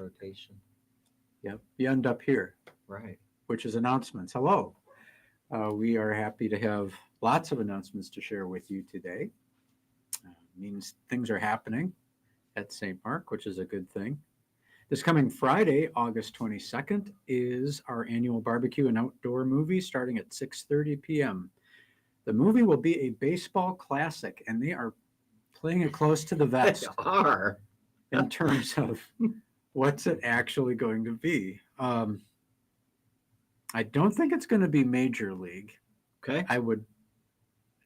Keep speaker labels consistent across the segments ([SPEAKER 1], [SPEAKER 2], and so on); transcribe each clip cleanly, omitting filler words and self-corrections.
[SPEAKER 1] rotation.
[SPEAKER 2] Yep, you end up here,
[SPEAKER 1] Right.
[SPEAKER 2] which is announcements. Hello. We are happy to have lots of announcements to share with you today. Means things are happening at St. Mark, which is a good thing. This coming Friday, August 22nd, is our annual barbecue and outdoor movie starting at 6:30 p.m. The movie will be a baseball classic, and they are playing it close to the vest.
[SPEAKER 1] They are.
[SPEAKER 2] In terms of what's it actually going to be. I don't think it's going to be Major League.
[SPEAKER 1] Okay.
[SPEAKER 2] I would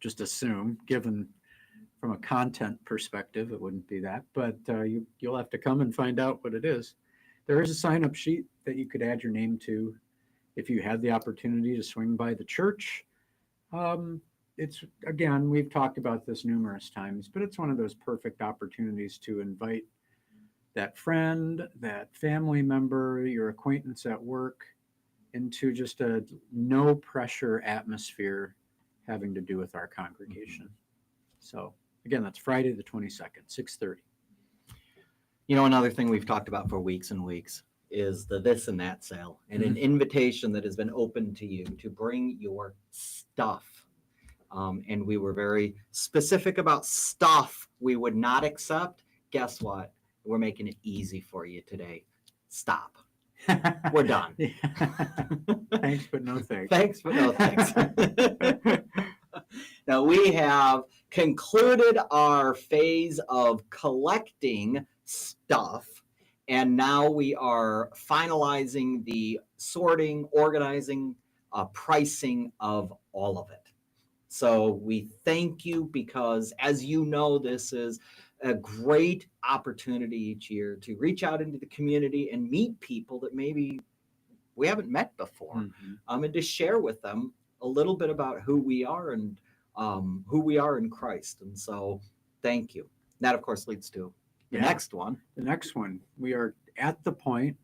[SPEAKER 2] just assume, given from a content perspective, it wouldn't be that. But you'll have to come and find out what it is. There is a sign-up sheet that you could add your name to if you had the opportunity to swing by the church. It's, again, we've talked about this numerous times, but it's one of those perfect opportunities to invite that friend, that family member, your acquaintance at work into just a no pressure atmosphere having to do with our congregation. Mm-hmm. So again, that's Friday the 22nd, 6:30.
[SPEAKER 1] You know, another thing we've talked about for weeks and weeks is the this and that sale, and an invitation that has been open to you to bring your stuff. And we were very specific about stuff we would not accept. Guess what? We're making it easy for you today. Stop. We're done.
[SPEAKER 2] Thanks, but no thanks.
[SPEAKER 1] Thanks, but no thanks. Now, we have concluded our phase of collecting stuff, and now we are finalizing the sorting, organizing, pricing of all of it. So we thank you because, as you know, this is a great opportunity each year to reach out into the community and meet people that maybe we haven't met before, and to share with them a little bit about who we are and who we are in Christ. And so thank you. That, of course, leads to the next one.
[SPEAKER 2] The next one, we are at the point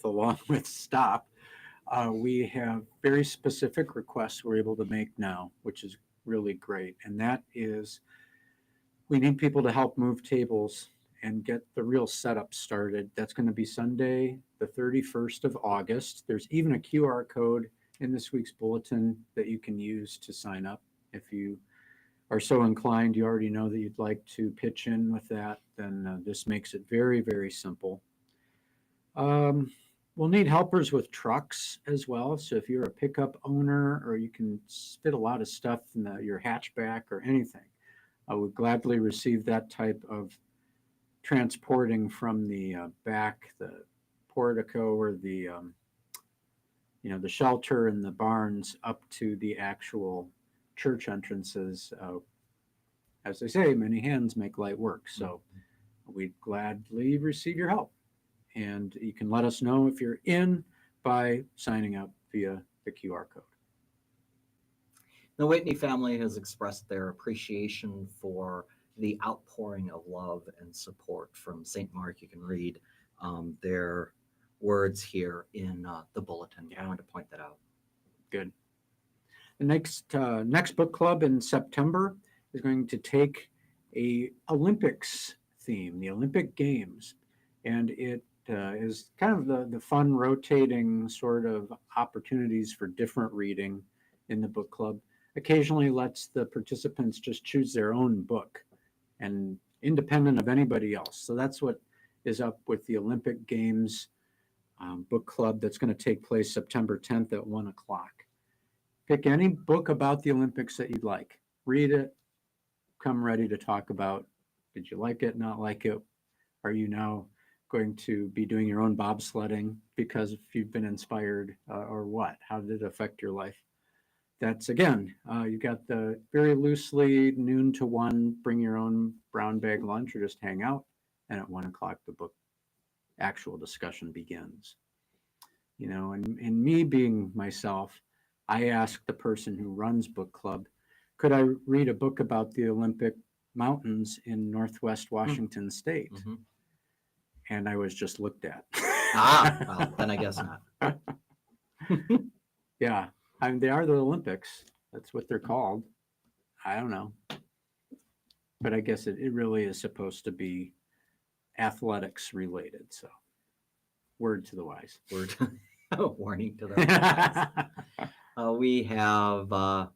[SPEAKER 2] along with stop. We have very specific requests we're able to make now, which is really great. And that is, we need people to help move tables and get the real setup started. That's going to be Sunday, the 31st of August. There's even a QR code in this week's bulletin that you can use to sign up. If you are so inclined, you already know that you'd like to pitch in with that, then this makes it very, very simple. We'll need helpers with trucks as well. So if you're a pickup owner or you can fit a lot of stuff in your hatchback or anything, I would gladly receive that type of transporting from the back, the portico or the the shelter and the barns up to the actual church entrances. As they say, many hands make light work. So we'd gladly receive your help. And you can let us know if you're in by signing up via the QR code.
[SPEAKER 1] The Whitney family has expressed their appreciation for the outpouring of love and support from St. Mark. You can read their words here in the bulletin. I wanted to point that out.
[SPEAKER 2] Good. The next book club in September is going to take a Olympics theme, the Olympic Games, and it is kind of the fun rotating sort of opportunities for different reading in the book club. Occasionally lets the participants just choose their own book and independent of anybody else. So that's what is up with the Olympic Games book club that's going to take place September 10th at 1 o'clock. Pick any book about the Olympics that you'd like. Read it. Come ready to talk about, did you like it, not like it? Are you now going to be doing your own bobsledding because if you've been inspired or what? How did it affect your life? That's, again, you got the very loosely noon to 1, bring your own brown bag lunch or just hang out. And at 1 o'clock, the book actual discussion begins. You know, and me being myself, I asked the person who runs book club, could I read a book about the Olympic mountains in Northwest Washington State? And I was just looked at.
[SPEAKER 1] Well, then I guess not.
[SPEAKER 2] Yeah, I mean, they are the Olympics. That's what they're called. I don't know. But I guess it really is supposed to be athletics related. So Word to the wise.
[SPEAKER 1] Word, warning to the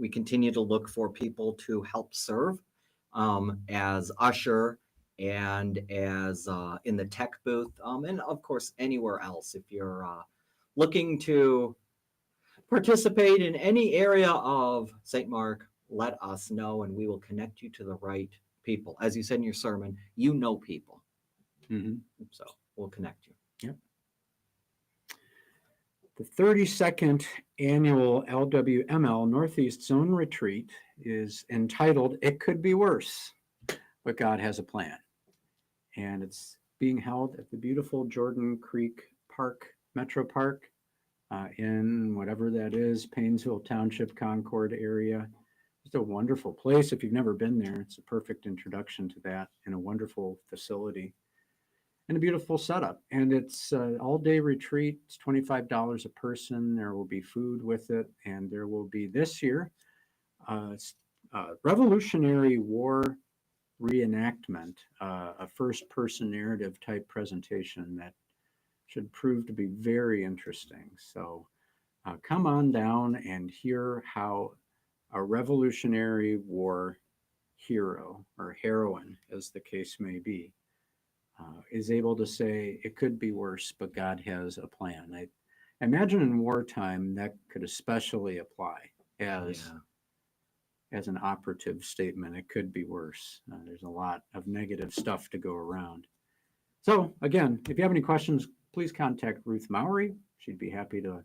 [SPEAKER 1] we continue to look for people to help serve as usher and as in the tech booth, and of course anywhere else. If you're looking to participate in any area of St. Mark, let us know and we will connect you to the right people. As you said in your sermon, you know people.
[SPEAKER 2] Mm-hmm.
[SPEAKER 1] So we'll connect you.
[SPEAKER 2] Yep. The 32nd annual LWML Northeast Zone Retreat is entitled It Could Be Worse, but God Has a Plan. And it's being held at the beautiful Jordan Creek Park, Metro Park, in whatever that is, Paynesville Township, Concord area. It's a wonderful place. If you've never been there, it's a perfect introduction to that, and a wonderful facility and a beautiful setup. And it's an all-day retreat. It's $25 a person. There will be food with it, and there will be this year Revolutionary War reenactment, a first-person narrative type presentation that should prove to be very interesting. So come on down and hear how a Revolutionary War hero or heroine, as the case may be, is able to say it could be worse, but God has a plan. I imagine in wartime that could especially apply as an operative statement. It could be worse. There's a lot of negative stuff to go around. So again, if you have any questions, please contact Ruth Mowry. She'd be happy to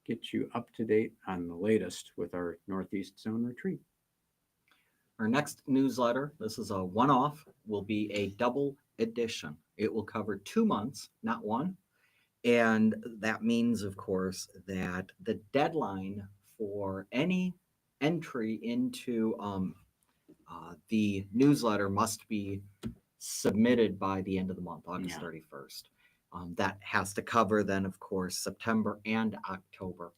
[SPEAKER 2] get you up to date on the latest with our Northeast Zone Retreat.
[SPEAKER 1] Our next newsletter, this is a one-off, will be a double edition. It will cover 2 months, not one. And that means, of course, that the deadline for any entry into the newsletter must be submitted by the end of the month, August 31st. That has to cover then, of course, September and October.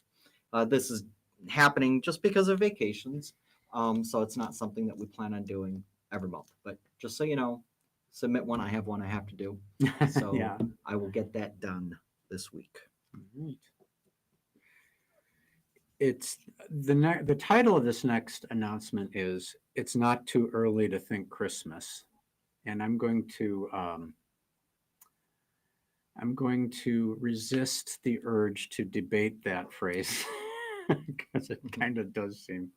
[SPEAKER 1] This is happening just because of vacations. So it's not something that we plan on doing every month. But just so you know, submit one. I have one I have to do. So I will get that done this week.
[SPEAKER 2] Right. It's the title of this next announcement is "It's Not Too Early to Think Christmas," and I'm going to resist the urge to debate that phrase because it kind of does seem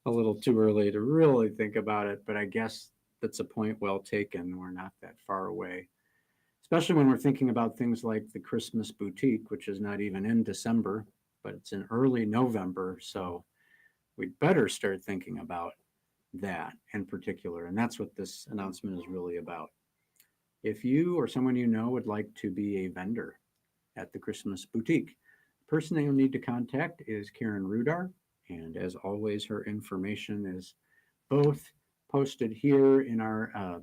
[SPEAKER 2] a little too early to really think about it. But I guess that's a point well taken. We're not that far away, especially when we're thinking about things like the Christmas boutique, which is not even in December, but it's in early November. So we'd better start thinking about that in particular. And that's what this announcement is really about. If you or someone you know would like to be a vendor at the Christmas boutique, the person that you'll need to contact is Karen Rudar. And as always, her information is both posted here in our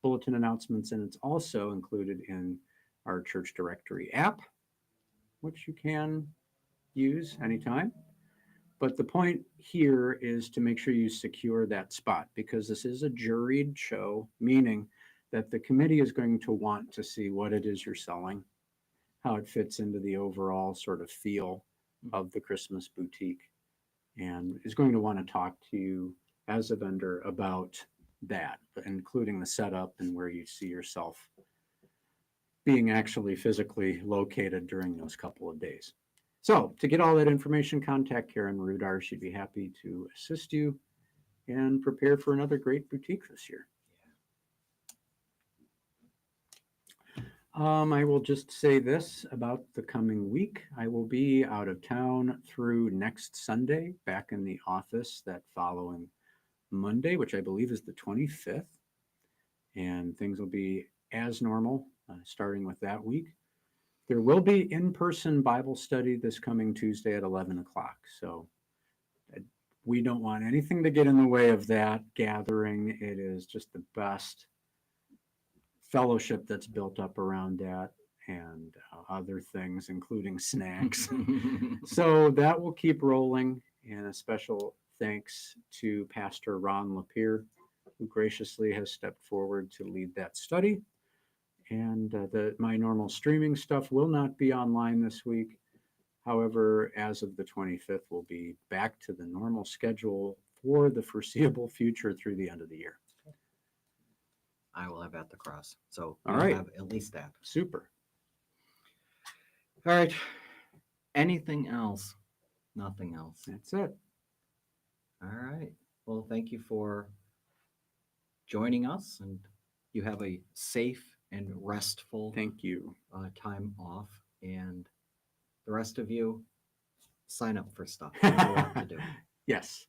[SPEAKER 2] bulletin announcements, and it's also included in our church directory app, which you can use anytime. But the point here is to make sure you secure that spot, because this is a juried show, meaning that the committee is going to want to see what it is you're selling, how it fits into the overall sort of feel of the Christmas boutique, and is going to want to talk to you as a vendor about that, including the setup and where you see yourself being actually physically located during those couple of days. So to get all that information, contact Karen Rudar. She'd be happy to assist you and prepare for another great boutique this year. I will just say this about the coming week. I will be out of town through next Sunday, back in the office that following Monday, which I believe is the 25th. And things will be as normal, starting with that week. There will be in-person Bible study this coming Tuesday at 11 o'clock. So we don't want anything to get in the way of that gathering. It is just the best fellowship that's built up around that, and other things, including snacks. So that will keep rolling. And a special thanks to Pastor Ron Lapierre, who graciously has stepped forward to lead that study. And my normal streaming stuff will not be online this week. However, as of the 25th, we'll be back to the normal schedule for the foreseeable future through the end of the year.
[SPEAKER 1] I will have At the Cross. So
[SPEAKER 2] All
[SPEAKER 1] you'll
[SPEAKER 2] right.
[SPEAKER 1] have at least that.
[SPEAKER 2] Super.
[SPEAKER 1] All right. Anything else? Nothing else.
[SPEAKER 2] That's it.
[SPEAKER 1] All right. Well, thank you for joining us, and you have a safe and restful
[SPEAKER 2] Thank you.
[SPEAKER 1] time off. And the rest of you, sign up for stuff. There's a lot to do.
[SPEAKER 2] Yes.